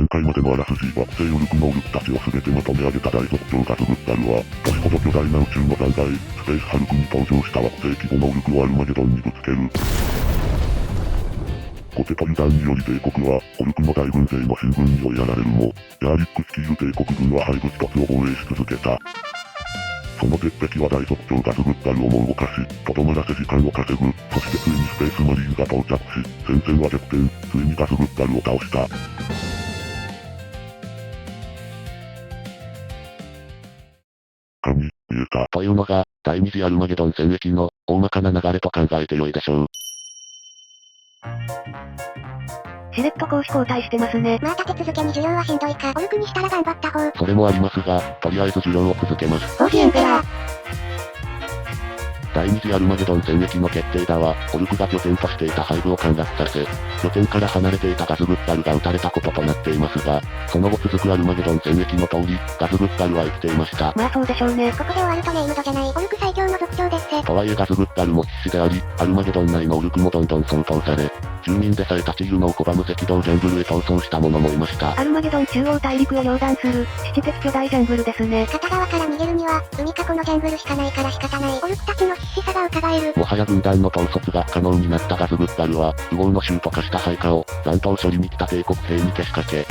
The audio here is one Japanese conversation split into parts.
前回までのあらすじ、惑星ウルク能力たちを全てまとめ上げた大族長ガズグッタルは、年ほど巨大な宇宙の残骸、スペースハルクに登場した惑星規模能力をアルマゲドンにぶつける。コテと油断により帝国は、オルクの大軍勢の進軍に追いやられるも、ヤーリック率いる帝国軍は背部一つを防衛し続けた。その鉄壁は大族長ガズグッタルをも動かし、とどまらせ時間を稼ぐ。そしてついにスペースマリーンが到着し、戦線は逆転、ついにガズグッタルを倒した。神、見えた。というのが、第二次アルマゲドン戦役の、大まかな流れと考えてよいでしょう。しれっと攻守交代してますね。また手続けに授業はしんどいか。オルクにしたら頑張った方。それもありますが、とりあえず授業を続けます。王子エンペラー。第二次アルマゲドン戦役の決定打は、オルクが拠点としていた背部を陥落させ、拠点から離れていたガズグッタルが撃たれたこととなっていますが、その後続くアルマゲドン戦役の通り、ガズグッタルは生きていました。まあそうでしょうね。ここで終わるとネームドじゃない。オルク最強の族長ですせ。とはいえガズグッタルも必死であり、アルマゲドン内のオルクもどんどん掃討され、住民でさえ立ち入るのを拒む赤道ジャングルへ逃走した者もいました。アルマゲドン中央大陸を横断する、七的巨大ジャングルですね。片側から逃げるには、海かこのジャングルしかないから仕方ない。オルクたちの必死さが伺える。もはや軍団の統率が不可能になったガズグッタルは、右往の州と化した配下を、残党処理に来た帝国兵にけしかけ、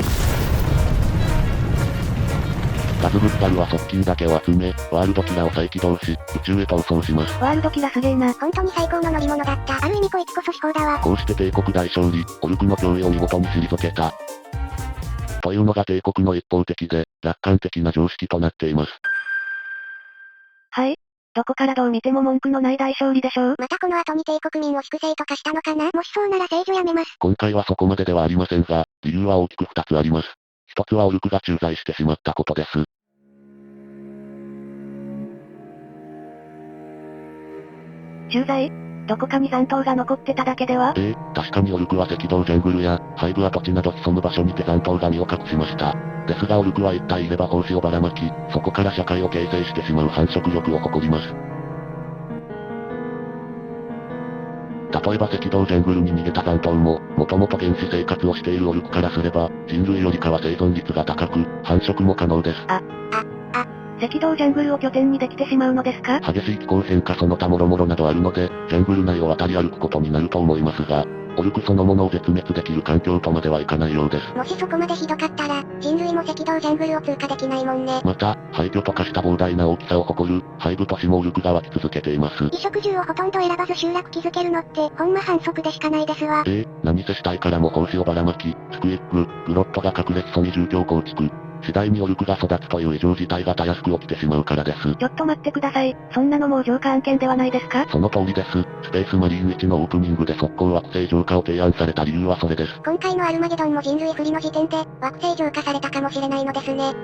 ガズグッタルは側近だけを集め、ワールドキラを再起動し、宇宙へ逃走します。ワールドキラすげえな。本当に最高の乗り物だった。ある意味こいつこそ司法だわ。こうして帝国大勝利、オルクの脅威を見事に退けた。というのが帝国の一方的で、楽観的な常識となっています。はい。どこからどう見ても文句のない大勝利でしょう。またこの後に帝国民を粛清とかしたのかな。もしそうなら政治やめます。今回はそこまでではありませんが、理由は大きく2つあります。一つはオルクが駐在してしまったことです。駐在？どこかに残党が残ってただけでは？確かにオルクは赤道ジャングルや、背部跡地など潜む場所にて残党が身を隠しました。ですがオルクは一体いれば胞子をばらまき、そこから社会を形成してしまう繁殖力を誇ります。例えば赤道ジャングルに逃げた残党も、もともと原始生活をしているオルクからすれば、人類よりかは生存率が高く、繁殖も可能です。赤道ジャングルを拠点にできてしまうのですか？激しい気候変化その他諸々などあるので、ジャングル内を渡り歩くことになると思いますが、オルクそのものを絶滅できる環境とまではいかないようです。もしそこまでひどかったら、人類も赤道ジャングルを通過できないもんね。また、廃墟と化した膨大な大きさを誇る、廃部都市もオルクが湧き続けています。衣食住をほとんど選ばず集落築けるのって、ほんま反則でしかないですわ。何せ死体からも胞子をばらまき、スクエッグ、グロットが隠れ潜み住居構築。次第にオルクが育つという異常事態がたやすく起きてしまうからです。ちょっと待ってください。そんなのもう浄化案件ではないですか？その通りです。スペースマリーン1のオープニングで速攻惑星浄化を提案された理由はそれです。今回のアルマゲドンも人類不利の時点で、惑星浄化されたかもしれないのですね。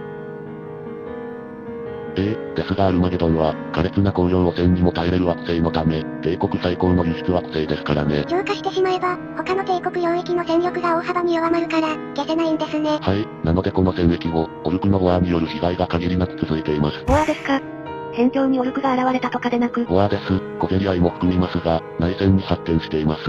ですがアルマゲドンは、苛烈な工業汚染にも耐えれる惑星のため、帝国最高の輸出惑星ですからね。浄化してしまえば、他の帝国領域の戦力が大幅に弱まるから、消せないんですね。はい、なのでこの戦役後、オルクのウォアによる被害が限りなく続いています。ウォアですか？辺境にオルクが現れたとかでなく。ウォアです。小競り合いも含みますが、内戦に発展しています。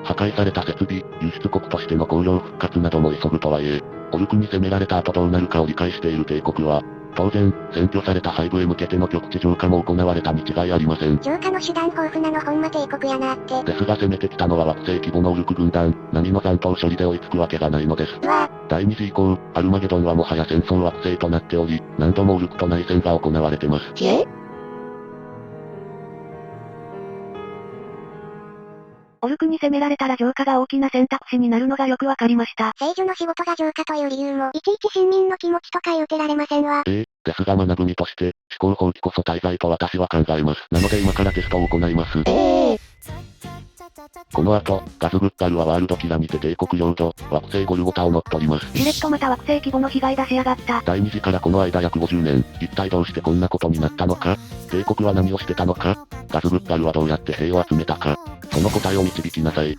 破壊された設備、輸出国としての工業復活なども急ぐとはいえ、オルクに攻められた後どうなるかを理解している帝国は、当然、占拠された背部へ向けての局地浄化も行われたに違いありません。浄化の手段豊富なのほんま帝国やなって。ですが攻めてきたのは惑星規模のオルク軍団、並の残党処理で追いつくわけがないのです。第2次以降、アルマゲドンはもはや戦争惑星となっており、何度もオルクと内戦が行われてます。オルクに攻められたら浄化が大きな選択肢になるのがよくわかりました。政治の仕事が浄化という理由も、いちいち市民の気持ちとか言うてられませんわ。ですが学ぶ身として、思考放棄こそ大罪と私は考えます。なので今からテストを行います。この後、ガズグッタルはワールドキラにて帝国領土、惑星ゴルゴタを乗っ取ります。しれっとまた惑星規模の被害出しやがった。第2次からこの間約50年、一体どうしてこんなことになったのか？帝国は何をしてたのか？ガズグッタルはどうやって兵を集めたか？その答えを導きなさい。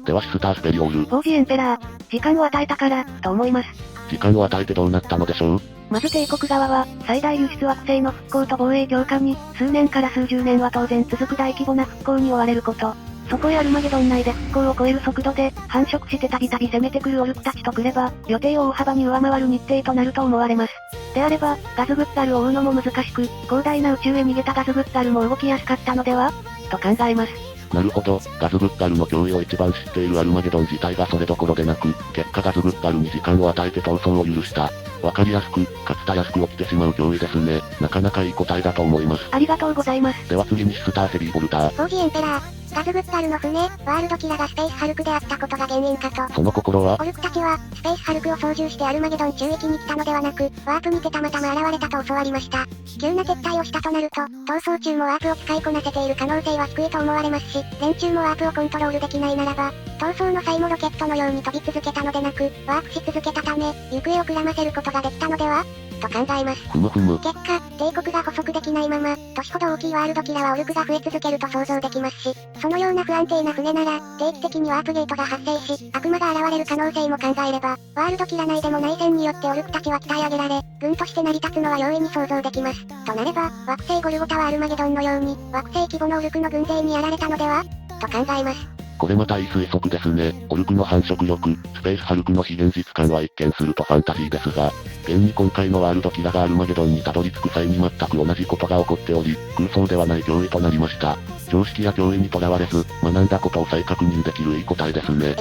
ではシスタースペリオール。王子エンペラー、時間を与えたから、と思います。時間を与えてどうなったのでしょう？まず帝国側は、最大輸出惑星の復興と防衛強化に、数年から数十年は当然続く大規模な復興に追われること。そこへアルマゲドン内で復興を超える速度で、繁殖してたびたび攻めてくるオルクたちとくれば、予定を大幅に上回る日程となると思われます。であれば、ガズグッタルを追うのも難しく、広大な宇宙へ逃げたガズグッタルも動きやすかったのではと考えます。なるほど、ガズグッタルの脅威を一番知っているアルマゲドン自体がそれどころでなく、結果ガズグッタルに時間を与えて逃走を許した。わかりやすく、かつたやすく起きてしまう脅威ですね。なかなかいい答えだと思います。ありがとうございます。では次にシスターヘビーボルター。王子エンペラー。ガズグッタルの船、ワールドキラがスペースハルクであったことが原因かと。その心はオルクたちは、スペースハルクを操縦してアルマゲドン中域に来たのではなく、ワープにてたまたま現れたと教わりました。急な撤退をしたとなると、逃走中もワープを使いこなせている可能性は低いと思われますし、連中もワープをコントロールできないならば、逃走の際もロケットのように飛び続けたのでなく、ワープし続けたため、行方をくらませることができたのではと考えます。ふむふむ。結果、帝国が捕捉できないまま、年ほど大きいワールドキラはオルクが増え続けると想像できますし、そのような不安定な船なら、定期的にワープゲートが発生し、悪魔が現れる可能性も考えれば、ワールドキラ内でも内戦によってオルクたちは鍛え上げられ、軍として成り立つのは容易に想像できます。となれば、惑星ゴルゴタはアルマゲドンのように、惑星規模のオルクの軍勢にやられたのではと考えます。これまたいい推測ですね。オルクの繁殖力、スペースハルクの非現実感は一見するとファンタジーですが、現に今回のワールドキラがアルマゲドンにたどり着く際に全く同じことが起こっており、空想ではない脅威となりました。常識や脅威にとらわれず、学んだことを再確認できるいい答えですね。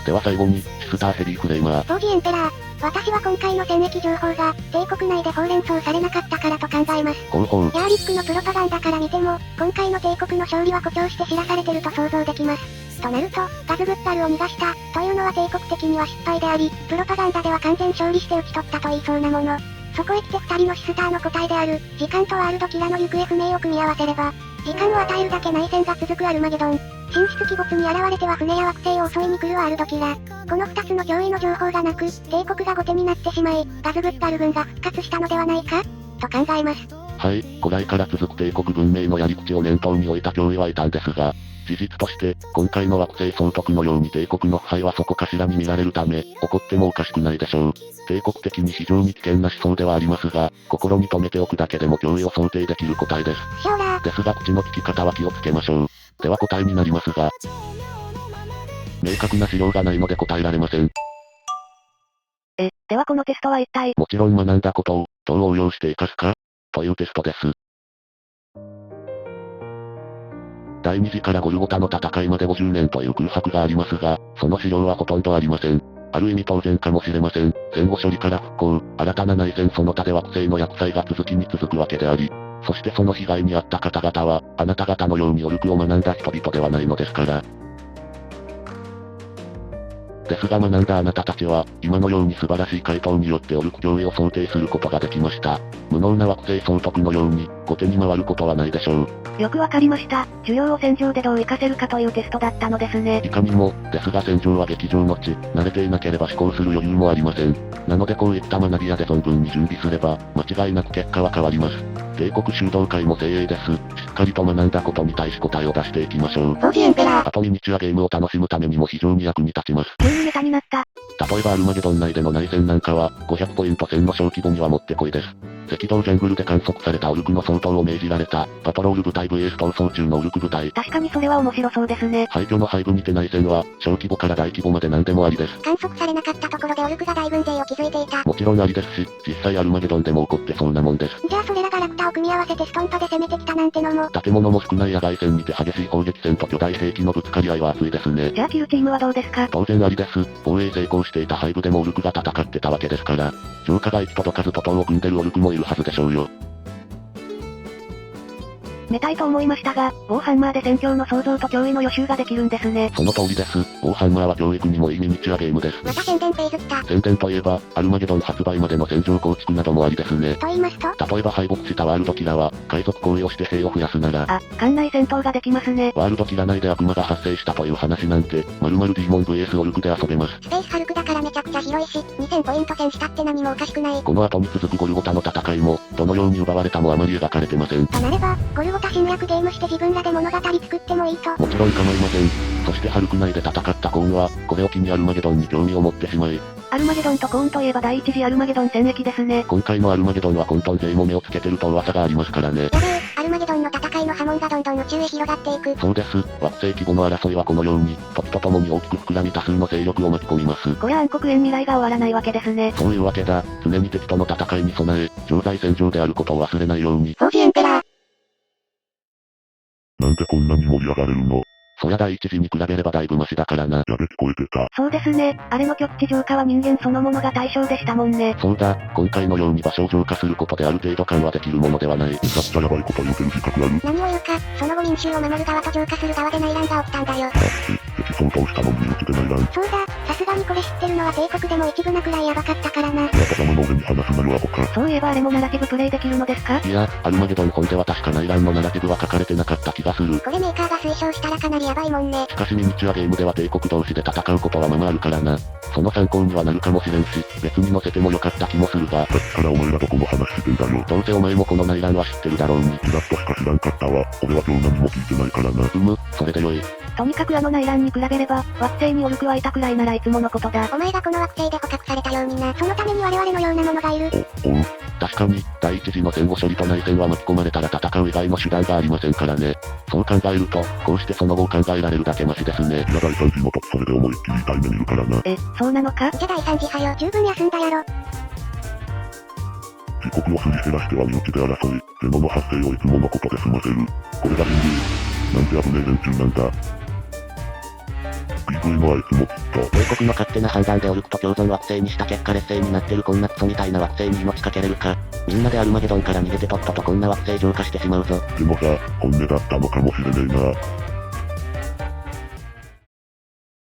では最後に、シスターヘリーフレーマー。王子エンペラー。私は今回の戦役情報が、帝国内でほうれん草されなかったからと考えます。ほうほう。ヤーリックのプロパガンダから見ても、今回の帝国の勝利は誇張して知らされてると想像できます。となると、ガズグッタルを逃がした、というのは帝国的には失敗であり、プロパガンダでは完全勝利して討ち取ったと言いそうなもの。そこへ来て二人のシスターの答えである、時間とワールドキラの行方不明を組み合わせれば、時間を与えるだけ内戦が続くアルマゲドン。神出鬼没に現れては船や惑星を襲いに来るワールドキラ。この二つの脅威の情報がなく、帝国が後手になってしまい、ガズグッタル軍が復活したのではないかと考えます。はい、古来から続く帝国文明のやり口を念頭に置いた脅威はいたんですが、事実として、今回の惑星総督のように帝国の腐敗はそこかしらに見られるため、起こってもおかしくないでしょう。帝国的に非常に危険な思想ではありますが、心に留めておくだけでも脅威を想定できる答えです。ですが口の聞き方は気をつけましょう。では答えになりますが、明確な資料がないので答えられません。ではこのテストは一体もちろん学んだことを、どう応用して生かすかというテストです。第2次からゴルゴタの戦いまで50年という空白がありますが、その資料はほとんどありません。ある意味当然かもしれません。戦後処理から復興、新たな内戦その他で惑星の厄災が続きに続くわけであり、そしてその被害に遭った方々は、あなた方のようにオルクを学んだ人々ではないのですから。ですが学んだあなたたちは、今のように素晴らしい回答によってオルク脅威を想定することができました。無能な惑星総督のように、後手に回ることはないでしょう。よくわかりました。需要を戦場でどう活かせるかというテストだったのですね。いかにも、ですが戦場は劇場の地、慣れていなければ思考する余裕もありません。なのでこういった学び屋で存分に準備すれば、間違いなく結果は変わります。帝国修道会も精鋭です。しっかりと学んだことに対し答えを出していきましょう。あとミニチュアゲームを楽しむためにも非常に役に立ちます。急にネタになった。例えばアルマゲドン内での内戦なんかは、500ポイント戦の小規模にはもってこいです。赤道ジャングルで観測されたオルクの掃討を命じられた、パトロール部隊 VS 逃走中のオルク部隊。確かにそれは面白そうですね。廃墟の背部にて内戦は、小規模から大規模まで何でもありです。観測されなかったところでオルクが大軍勢を築いていた。もちろんありですし、実際アルマゲドンでも起こってそうなもんです。じゃあそれらがラクタを組み合わせてストンパで攻めてきたなんてのも。建物も少ない野外戦にて激しい砲撃戦と巨大兵器のぶつかり合いは熱いですね。じゃあキルチームはどうですか？当然ありです。防衛成功していた背部でもオルクが戦ってたわけですから、浄化が行き届かず徒党を組んでるオルクもいるはずでしょうよ。めたいと思いましたが、ウォーハンマーで戦況の想像と脅威の予習ができるんですね。その通りです。ウォーハンマーは教育にもいいミニチュアゲームです。また宣伝ページった。宣伝といえば、アルマゲドン発売までの戦場構築などもありですね。と言いますと？例えば敗北したワールドキラは、海賊行為をして兵を増やすなら、艦内戦闘ができますね。ワールドキラ内で悪魔が発生したという話なんて、〇〇ディーモン VS オルクで遊べます。スペースハルクだからめちゃくちゃ広いし、2000ポイント戦したって何もおかしくない。この後に続くゴルゴタの戦いも、どのように奪われたもあまり描かれてません。となれば、ゴルゴタ侵略ゲームして自分らで物語作ってもいいと。もちろん構いません。そしてハルク内で戦ったコーンは、これを機にアルマゲドンに興味を持ってしまい。アルマゲドンとコーンといえば第一次アルマゲドン戦役ですね。今回のアルマゲドンは混沌勢も目をつけてると噂がありますからね。やべえ、アルマゲドンの戦いの波紋がどんどん宇宙へ広がっていく。そうです。惑星規模の争いはこのように、時とともに大きく膨らみ多数の勢力を巻き込みます。こりゃ暗黒円未来が終わらないわけですね。そういうわけだ。常に敵との戦いに備え、常在戦場であることを忘れないように。フォージエンペラー。なんでこんなに盛り上がれるの？そりゃ第一次に比べればだいぶマシだからな。やべ聞こえてた。そうですね。あれの極地浄化は人間そのものが対象でしたもんね。そうだ、今回のように場所を浄化することである程度緩和できるものではない。めちゃくちゃやばいこと言うてる自覚ある。何を言うか、その後民衆を守る側と浄化する側で内乱が起きたんだよ。敵相当したのに打ちてない乱。そうだ、さすがにこれ知ってるのは帝国でも一部なくらいヤバかったからな。風間の俺に話すなるアホか。そういえばあれもナラティブプレイできるのですか？いや、アルマゲドン本では確か内乱のナラティブは書かれてなかった気がする。これメーカーが推奨したらかなりヤバいもんね。しかしミニチュアゲームでは帝国同士で戦うことはままあるからな。その参考にはなるかもしれんし、別に載せてもよかった気もするが。さっきからお前らどこの話してんだよ。どうせお前もこの内乱は知ってるだろうに。ちらっとしか知らんかったわ。俺は今日何も聞いてないからな。それでよい。とにかくあの内乱に比べれば、惑星にオルクはいたくらいならいつものことだ。お前がこの惑星で捕獲されたようにな。そのために我々のようなものがいる。おう。確かに、第一次の戦後処理と内戦は巻き込まれたら戦う以外の手段がありませんからね。そう考えると、こうしてその後を考えられるだけマシですね。いや第3次の時それで思いっきり痛い目見るからな。そうなのか？じゃ第3次派よ。十分休んだやろ。自国をすり減らしては身内で争い、ゼノの発生をいつものことで済ませる。これが人類。なんて危ねえ連中なんだ。PV のあいつもきっと。帝国の勝手な判断でオルクと共存惑星にした結果劣勢になってるこんなクソみたいな惑星に命かけれるか。みんなでアルマゲドンから逃げてとっととこんな惑星浄化してしまうぞ。でもさ、本音だったのかもしれねえな。